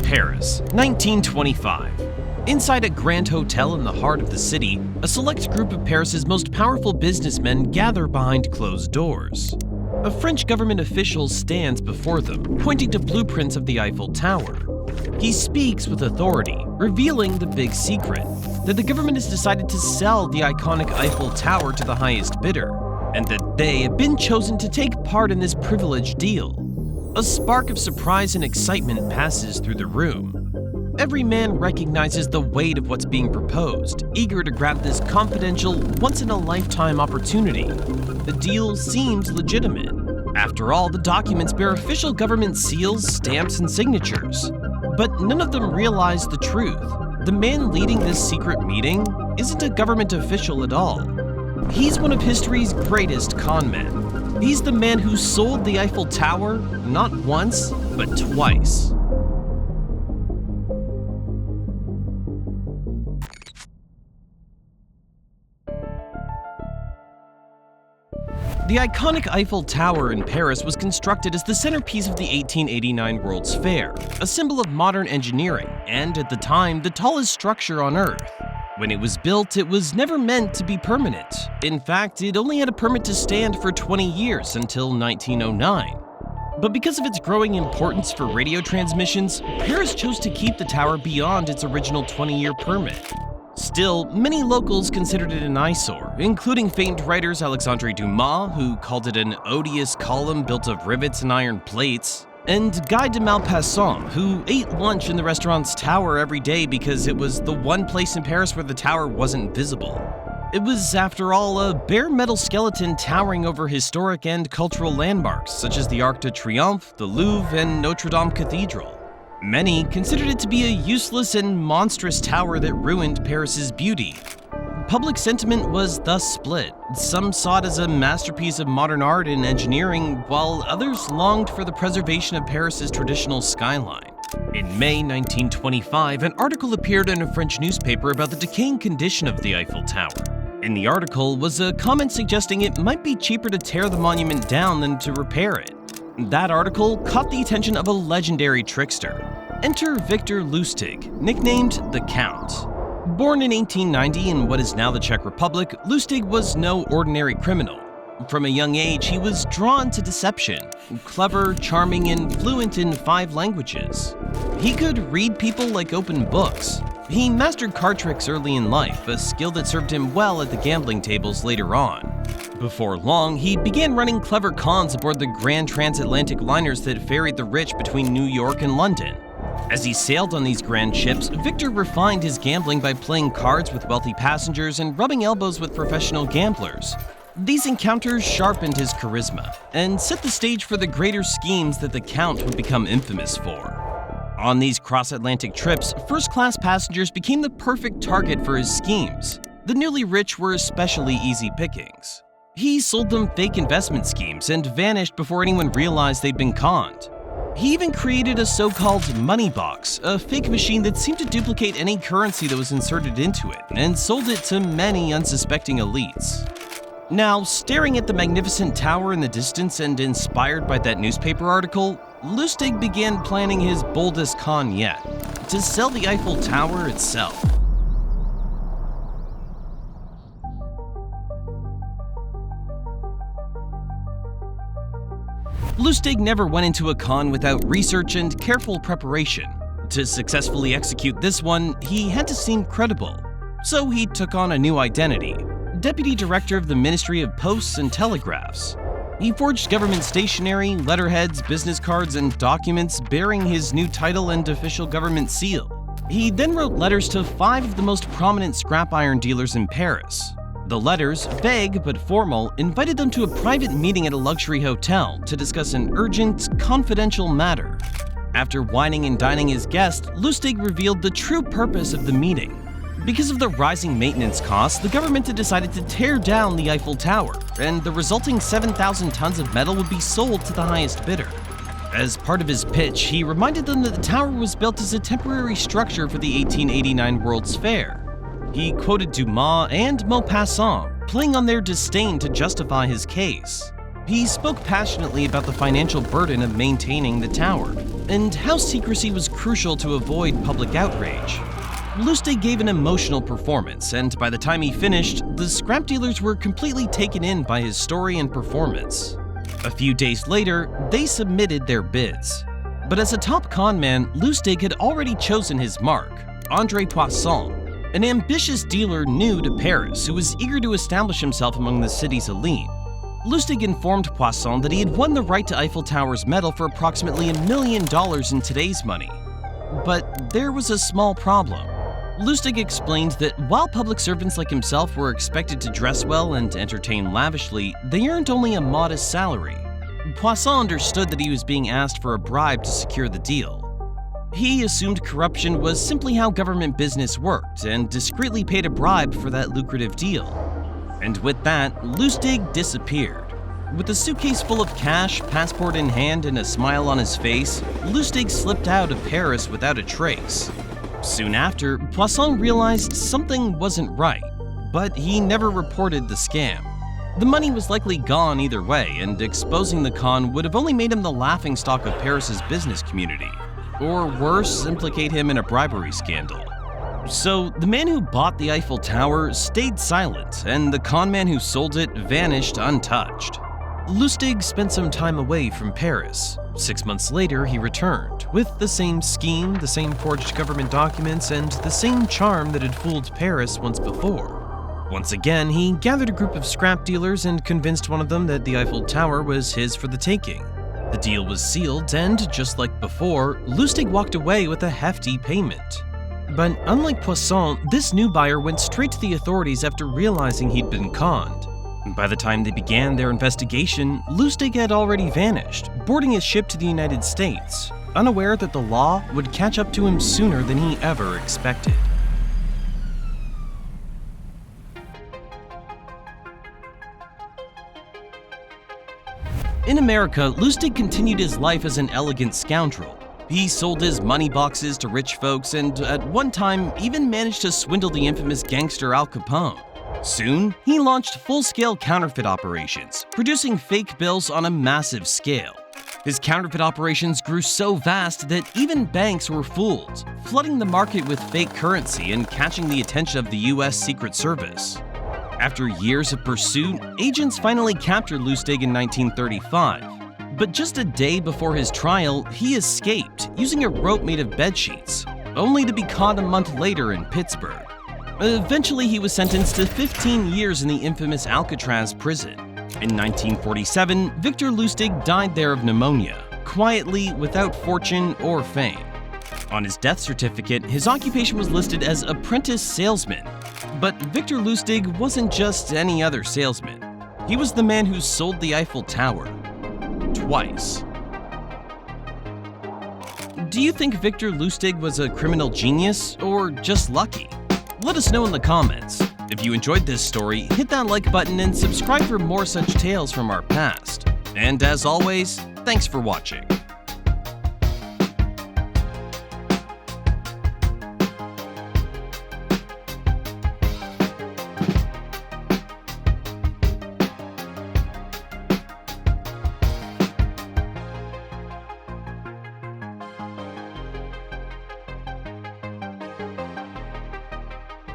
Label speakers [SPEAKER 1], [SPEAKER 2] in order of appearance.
[SPEAKER 1] Paris, 1925. Inside a grand hotel in the heart of the city, a select group of Paris's most powerful businessmen gather behind closed doors. A French government official stands before them, pointing to blueprints of the Eiffel Tower. He speaks with authority, revealing the big secret, that the government has decided to sell the iconic Eiffel Tower to the highest bidder, and that they have been chosen to take part in this privileged deal. A spark of surprise and excitement passes through the room. Every man recognizes the weight of what's being proposed, eager to grab this confidential, once-in-a-lifetime opportunity. The deal seems legitimate. After all, the documents bear official government seals, stamps, and signatures. But none of them realize the truth. The man leading this secret meeting isn't a government official at all. He's one of history's greatest con men. He's the man who sold the Eiffel Tower not once, but twice. The iconic Eiffel Tower in Paris was constructed as the centerpiece of the 1889 World's Fair, a symbol of modern engineering and, at the time, the tallest structure on Earth. When it was built, it was never meant to be permanent. In fact, it only had a permit to stand for 20 years until 1909. But because of its growing importance for radio transmissions, Paris chose to keep the tower beyond its original 20-year permit. Still, many locals considered it an eyesore, including famed writers Alexandre Dumas, who called it an odious column built of rivets and iron plates, and Guy de Maupassant, who ate lunch in the restaurant's tower every day because it was the one place in Paris where the tower wasn't visible. It was, after all, a bare metal skeleton towering over historic and cultural landmarks such as the Arc de Triomphe, the Louvre, and Notre Dame Cathedral. Many considered it to be a useless and monstrous tower that ruined Paris's beauty. Public sentiment was thus split. Some saw it as a masterpiece of modern art and engineering, while others longed for the preservation of Paris's traditional skyline. In May 1925, an article appeared in a French newspaper about the decaying condition of the Eiffel Tower. In the article was a comment suggesting it might be cheaper to tear the monument down than to repair it. That article caught the attention of a legendary trickster. Enter Victor Lustig, nicknamed the Count. Born in 1890 in what is now the Czech Republic, Lustig was no ordinary criminal. From a young age, he was drawn to deception, clever, charming, and fluent in 5 languages. He could read people like open books. He mastered card tricks early in life, a skill that served him well at the gambling tables later on. Before long, he began running clever cons aboard the grand transatlantic liners that ferried the rich between New York and London. As he sailed on these grand ships, Victor refined his gambling by playing cards with wealthy passengers and rubbing elbows with professional gamblers. These encounters sharpened his charisma and set the stage for the greater schemes that the Count would become infamous for. On these cross-Atlantic trips, first-class passengers became the perfect target for his schemes. The newly rich were especially easy pickings. He sold them fake investment schemes and vanished before anyone realized they'd been conned. He even created a so-called money box, a fake machine that seemed to duplicate any currency that was inserted into it, and sold it to many unsuspecting elites. Now, staring at the magnificent tower in the distance and inspired by that newspaper article, Lustig began planning his boldest con yet, to sell the Eiffel Tower itself. Lustig never went into a con without research and careful preparation. To successfully execute this one, he had to seem credible. So he took on a new identity, Deputy Director of the Ministry of Posts and Telegraphs. He forged government stationery, letterheads, business cards, and documents bearing his new title and official government seal. He then wrote letters to 5 of the most prominent scrap iron dealers in Paris. The letters, vague but formal, invited them to a private meeting at a luxury hotel to discuss an urgent, confidential matter. After wining and dining his guest, Lustig revealed the true purpose of the meeting. Because of the rising maintenance costs, the government had decided to tear down the Eiffel Tower, and the resulting 7,000 tons of metal would be sold to the highest bidder. As part of his pitch, he reminded them that the tower was built as a temporary structure for the 1889 World's Fair. He quoted Dumas and Maupassant, playing on their disdain to justify his case. He spoke passionately about the financial burden of maintaining the tower, and how secrecy was crucial to avoid public outrage. Lustig gave an emotional performance, and by the time he finished, the scrap dealers were completely taken in by his story and performance. A few days later, they submitted their bids. But as a top con man, Lustig had already chosen his mark, André Poisson, an ambitious dealer new to Paris who was eager to establish himself among the city's elite. Lustig informed Poisson that he had won the right to Eiffel Tower's medal for approximately $1 million in today's money. But there was a small problem. Lustig explained that while public servants like himself were expected to dress well and entertain lavishly, they earned only a modest salary. Poisson understood that he was being asked for a bribe to secure the deal. He assumed corruption was simply how government business worked and discreetly paid a bribe for that lucrative deal. And with that, Lustig disappeared. With a suitcase full of cash, passport in hand, and a smile on his face, Lustig slipped out of Paris without a trace. Soon after, Poisson realized something wasn't right, but he never reported the scam. The money was likely gone either way, and exposing the con would have only made him the laughingstock of Paris's business community. Or worse, implicate him in a bribery scandal. So, the man who bought the Eiffel Tower stayed silent, and the con man who sold it vanished untouched. Lustig spent some time away from Paris. 6 months later, he returned, with the same scheme, the same forged government documents, and the same charm that had fooled Paris once before. Once again, he gathered a group of scrap dealers and convinced one of them that the Eiffel Tower was his for the taking. The deal was sealed, and just like before, Lustig walked away with a hefty payment. But unlike Poisson, this new buyer went straight to the authorities after realizing he'd been conned. By the time they began their investigation, Lustig had already vanished, boarding his ship to the United States, unaware that the law would catch up to him sooner than he ever expected. In America, Lustig continued his life as an elegant scoundrel. He sold his money boxes to rich folks and, at one time, even managed to swindle the infamous gangster Al Capone. Soon, he launched full-scale counterfeit operations, producing fake bills on a massive scale. His counterfeit operations grew so vast that even banks were fooled, flooding the market with fake currency and catching the attention of the US Secret Service. After years of pursuit, agents finally captured Lustig in 1935. But just a day before his trial, he escaped using a rope made of bedsheets, only to be caught a month later in Pittsburgh. Eventually, he was sentenced to 15 years in the infamous Alcatraz prison. In 1947, Victor Lustig died there of pneumonia, quietly, without fortune or fame. On his death certificate, his occupation was listed as apprentice salesman. But Victor Lustig wasn't just any other salesman. He was the man who sold the Eiffel Tower. Twice. Do you think Victor Lustig was a criminal genius or just lucky? Let us know in the comments. If you enjoyed this story, hit that like button and subscribe for more such tales from our past. And as always, thanks for watching.